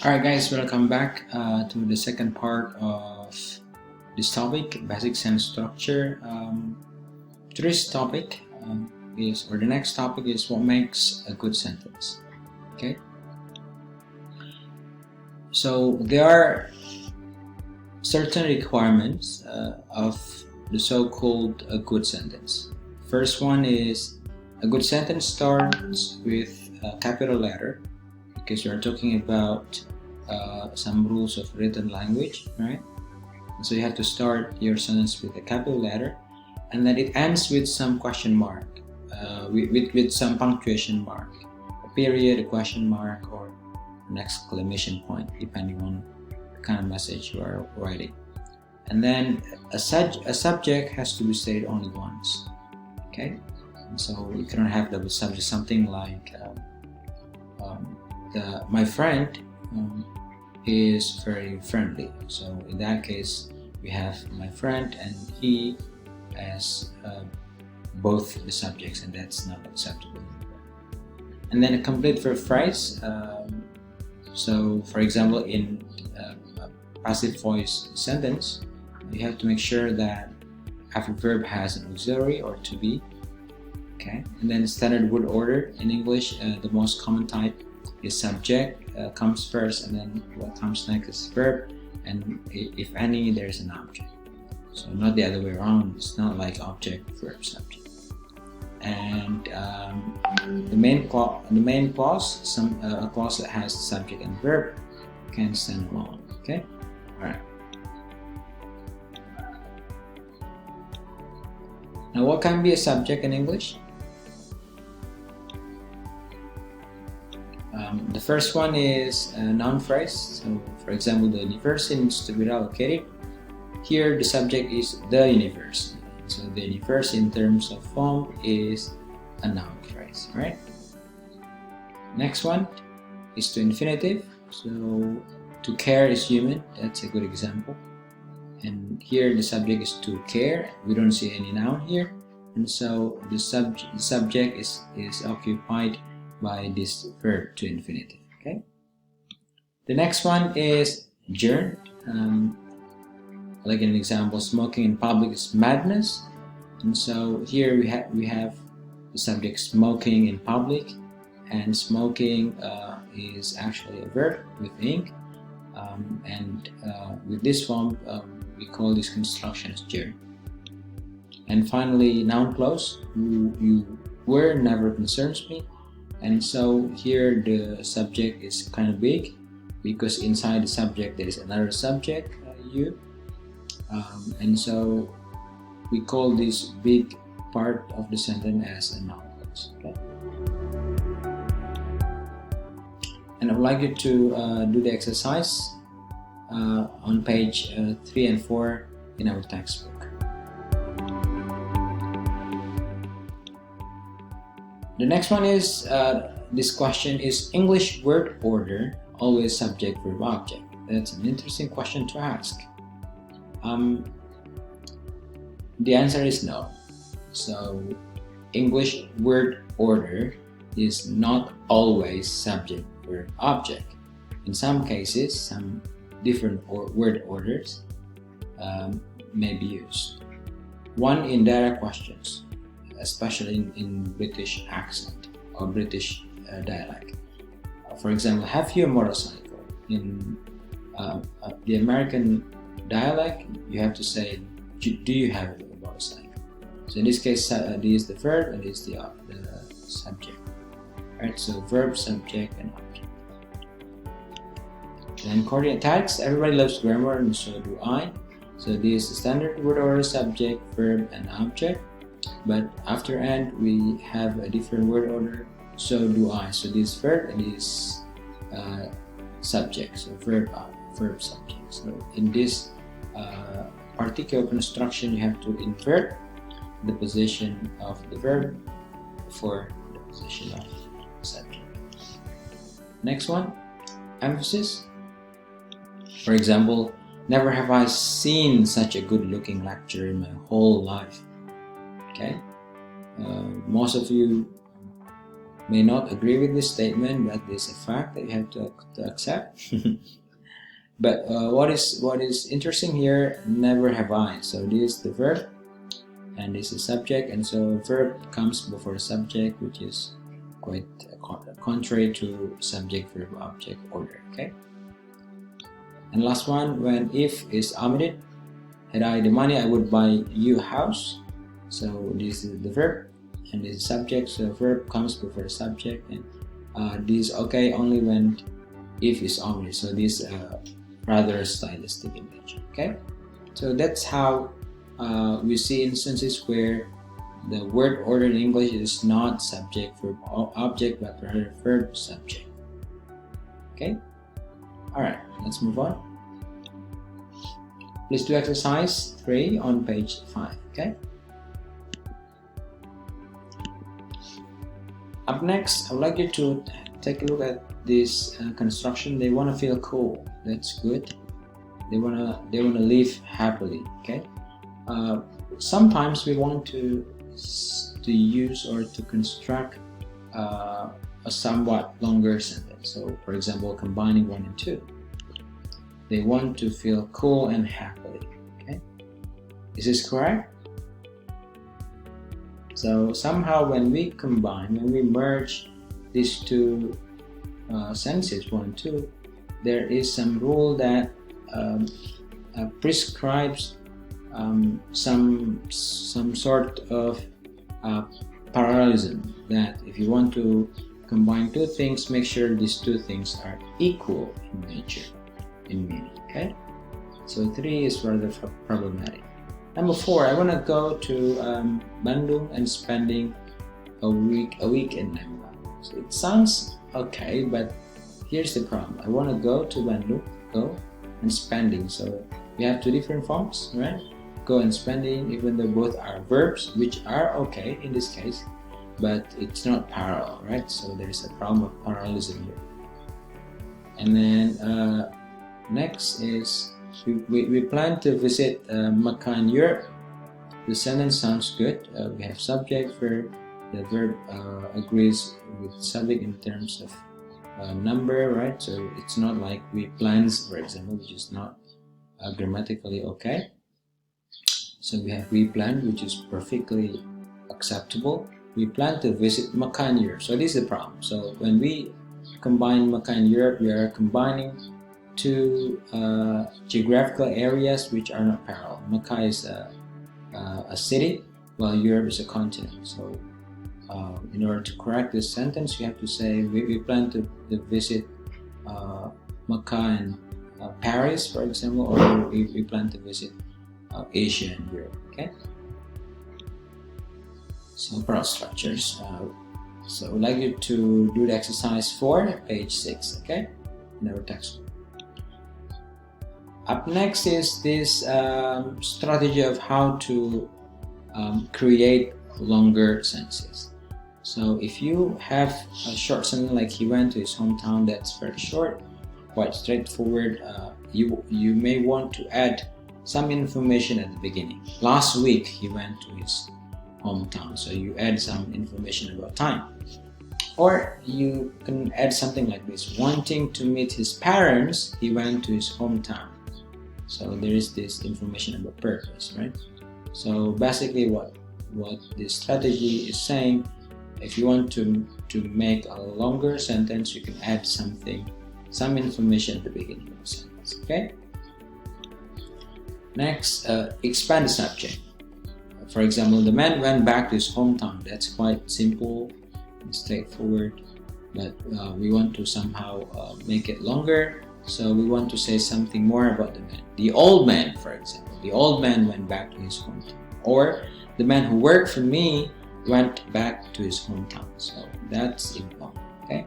Alright guys, welcome back to the second part of this topic, basic sentence structure. Today's topic the next topic is what makes a good sentence. Okay, so there are certain requirements of the so-called a good sentence. First one is a good sentence starts with a capital letter, because we are talking about some rules of written language, right? So you have to start your sentence with a capital letter, and then it ends with some question mark, with some punctuation mark, a period, a question mark, or an exclamation point, depending on the kind of message you are writing. And then a subject has to be stated only once. Okay, and so you cannot have double subject, something like my friend is very friendly. So in that case, we have my friend and he as both the subjects, and that's not acceptable. And then a complete verb phrase. So for example, in a passive voice sentence, you have to make sure that every verb has an auxiliary or to be. Okay, and then standard word order in English, the most common type is subject comes first, and then what comes next is verb, and if any, there's an object. So not the other way around. It's not like object, verb, subject. And the main clause, a clause that has subject and verb can stand alone. Okay, all right. Now, what can be a subject in English? The first one is a noun phrase. So, for example, the university needs to be relocated. Here, the subject is the university. So, the university in terms of form is a noun phrase, right? Next one is to infinitive. So, to care is human. That's a good example. And here, the subject is to care. We don't see any noun here, and so the subject is occupied by this verb to infinitive. Okay. The next one is gerund. Like an example, smoking in public is madness, and so here we have the subject smoking in public, and smoking is actually a verb with ing, and with this form we call this construction as gerund. And finally, noun clause. You were never concerns me. And so here the subject is kind of big, because inside the subject there is another subject, you, and so we call this big part of the sentence as a noun clause. Okay? And I would like you to do the exercise on page 3 and 4 in our textbook. The next one is, this question is English word order always subject verb object? That's an interesting question to ask. The answer is no. So English word order is not always subject verb object. In some cases, some different word orders may be used. One, in direct questions, especially in British accent or British dialect. For example, have you a motorcycle? In the American dialect, you have to say, do you have a motorcycle? So in this case, this is the verb and this is the subject. Right? So verb, subject, and object. Then coordinate tags. Everybody loves grammar, and so do I. So this is the standard word order: subject, verb, and object. But after and we have a different word order, so do I. So this verb and this subject, so verb subject. So in this particular construction, you have to invert the position of the verb for the position of the subject. Next one, emphasis. For example, never have I seen such a good-looking lecturer in my whole life. Okay, most of you may not agree with this statement, but this is a fact that you have to accept. But what is interesting here, never have I. So this is the verb and this is subject, and so verb comes before subject, which is quite contrary to subject verb object order. Okay. And last one, when if is omitted, had I the money I would buy you a house. So this is the verb and this is subject, so verb comes before subject, and this is okay only when if is omitted. So this rather stylistic image. Okay, so that's how we see instances where the word order in English is not subject verb object but rather verb subject. Okay, alright, let's move on. Please do exercise 3 on page 5. Okay, up next I would like you to take a look at this construction. They want to feel cool. That's good. They wanna live happily. Okay. Sometimes we want to use or to construct a somewhat longer sentence. So, for example, combining 1 and 2. They want to feel cool and happily. Okay. Is this correct? So somehow when we combine, when we merge these two sentences 1 and 2, there is some rule that prescribes some sort of parallelism, that if you want to combine two things, make sure these two things are equal in nature, in meaning. Okay, so 3 is rather problematic. Number 4, I want to go to Bandung and spending a week in Lembang. So it sounds okay, but here's the problem. I want to go to Bandung, go and spending. So we have two different forms, right? Go and spending, even though both are verbs, which are okay in this case, but it's not parallel, right? So there's a problem of parallelism here. And then next is we plan to visit Mecca in Europe. The sentence sounds good. We have subject, verb. The verb agrees with subject in terms of number, right? So it's not like we plans, for example, which is not grammatically okay. So we have we planned, which is perfectly acceptable. We plan to visit Mecca in Europe. So this is the problem. So when we combine Mecca in Europe, we are combining two geographical areas which are not parallel. Mecca is a city, while Europe is a continent. So in order to correct this sentence, you have to say we plan to visit Mecca and Paris, for example, or we plan to visit Asia and Europe. Okay. So parallel structures. So I would like you to do the exercise 4, page 6. Okay, in our textbook. Up next is this strategy of how to create longer sentences. So if you have a short sentence like he went to his hometown, that's very short, quite straightforward. You may want to add some information at the beginning. Last week he went to his hometown, so you add some information about time. Or you can add something like this: wanting to meet his parents, he went to his hometown. So there is this information about purpose, right? So basically what this strategy is saying, if you want to make a longer sentence, you can add some information at the beginning of the sentence. Okay. Next, expand the subject. For example, the man went back to his hometown. That's quite simple and straightforward, but we want to somehow make it longer. So we want to say something more about the man. The old man, for example. The old man went back to his hometown. Or the man who worked for me went back to his hometown. So that's important. Okay.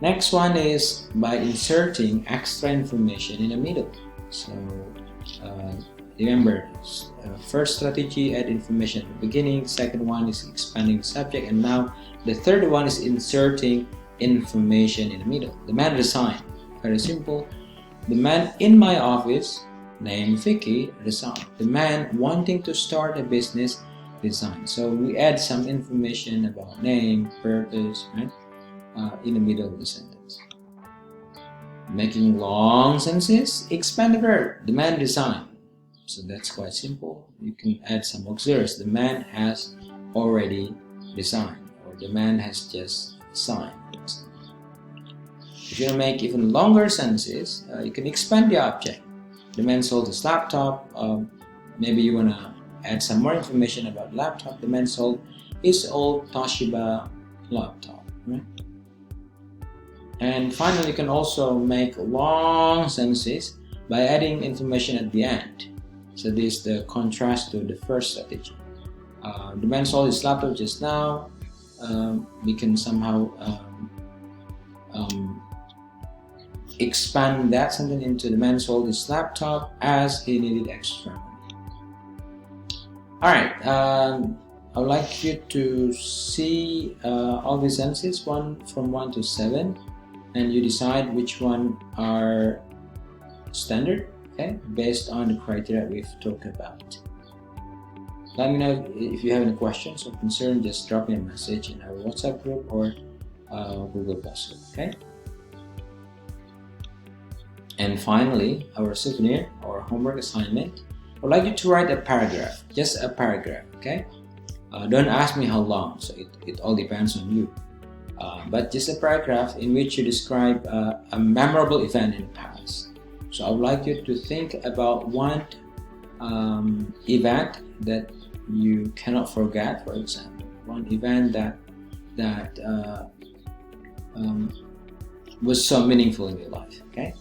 Next one is by inserting extra information in the middle. So remember, first strategy, add information at the beginning. Second one is expanding the subject, and now the third one is inserting information in the middle. The man resigned. Very simple. The man in my office named Vicky resigned. The man wanting to start a business design. So we add some information about name, purpose, right, in the middle of the sentence. Making long sentences, expand the verb. The man designed. So that's quite simple. You can add some auxiliaries. The man has already designed, or the man has just signed. If you want to make even longer sentences, you can expand the object. The man sold his laptop. Maybe you want to add some more information about laptop. The man sold his old Toshiba laptop. Right? And finally, you can also make long sentences by adding information at the end. So this is the contrast to the first strategy. The man sold his laptop just now. We can somehow expand that sentence into the man sold his laptop as he needed extra money. Alright, I would like you to see all these sentences from 1 to 7, and you decide which one are standard, okay, based on the criteria we've talked about. Let me know if you have any questions or concerns. Just drop me a message in our WhatsApp group or Google Plus, okay? And finally, our souvenir or homework assignment, I would like you to write a paragraph, just a paragraph, okay? Don't ask me how long, so it all depends on you. But just a paragraph in which you describe a memorable event in the past. So I would like you to think about one event that you cannot forget, for example. One event that was so meaningful in your life, okay?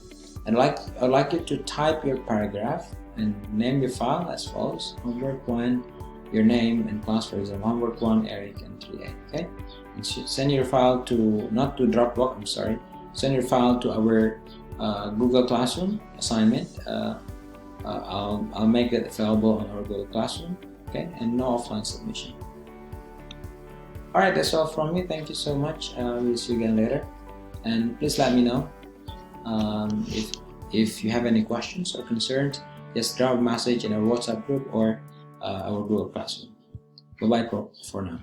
I'd like you to type your paragraph and name your file as follows: homework 1, your name and class, for example, homework 1, Eric and 3A, okay? And send your file to, not to Dropbox, I'm sorry, send your file to our Google Classroom assignment. I'll make that available on our Google Classroom, okay? And no offline submission. Alright, that's all from me. Thank you so much. We'll see you again later. And please let me know if you have any questions or concerns. Just drop a message in our WhatsApp group or our Google Classroom. Bye-bye for now.